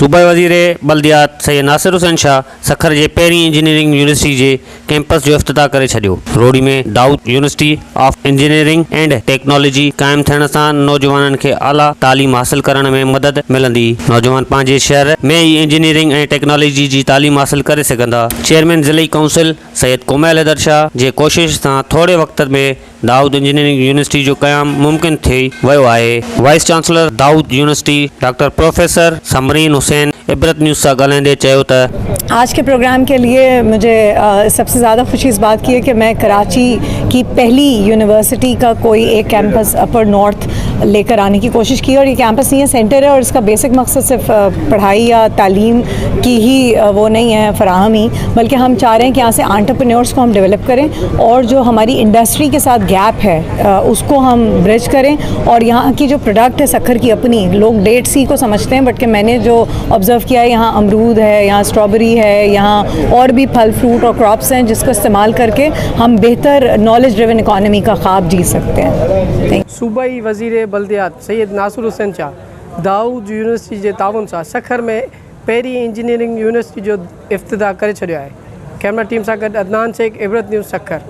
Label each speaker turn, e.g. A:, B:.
A: सूबाई वज़ीर बल्दियात सैयद नासिर हुसैन शाह सखर जे पहिरीं इंजीनियरिंग यूनिवर्सिटी जे कैंपस जो इफ्तिताह करे छॾियो। रोड़ी में Dawood university of engineering and technology क़ाइमु थियण सां नौजवाननि खे आला तालीम हासिल करण में मदद मिलंदी। नौजवान पंहिंजे शहर में ई इंजीनियरिंग ऐं टेक्नोलॉजी जी तालीम हासिल करे सघंदा। चेयरमैन ज़िली काउंसिल सैयद कुमैल हैदर शाह जे कोशिश सां थोरे वक़्त में दाऊद इंजीनियरिंग यूनिवर्सिटी जो क़याम मुमकिन थी वियो आहे। Vice chancellor Dawood university doctor professor Samreen Hussain Ibrat news सां ॻाल्हाईंदे चयो त
B: आज के प्रोग्राम के लिए मुझे सबसे ज़्यादा खुशी इस बात की है कि मैं कराची की पहली यूनिवर्सिटी का कोई एक कैंपस अपर नॉर्थ लेकर आने की कोशिश की। और ये कैंपस नहीं है, सेंटर है, और इसका बेसिक मकसद सिर्फ पढ़ाई या तालीम की ही वो नहीं है फराहमी, बल्कि हम चाह रहे हैं कि यहाँ से एंटरप्रेन्योर्स को हम डेवलप करें और जो हमारी इंडस्ट्री के साथ गैप है उसको हम ब्रिज करें। और यहाँ की जो प्रोडक्ट है शक्कर की अपनी, लोग डेट सी को समझते हैं, बट कि मैंने जो ऑब्ज़र्व किया है यहाँ अमरूद है, यहाँ स्ट्रॉबेरी है, यहाँ और भी फल फ्रूट और क्रॉप्स हैं जिसका इस्तेमाल करके हम बेहतर नॉलेज ड्रिवन इकॉनमी का ख्वाब जी सकते हैं।
C: सूबाई वज़ीर बल्दियात सैयद नासिर हुसैन शाह दाऊद यूनिवर्सिटी जे ताउन सां सखर में पहिरीं इंजीनियरिंग यूनिवर्सिटी जो इफ्तिताह करे छॾियो आहे। कैमरा टीम सां गॾु अदनान शेख, इबरत न्यूज़ सखर।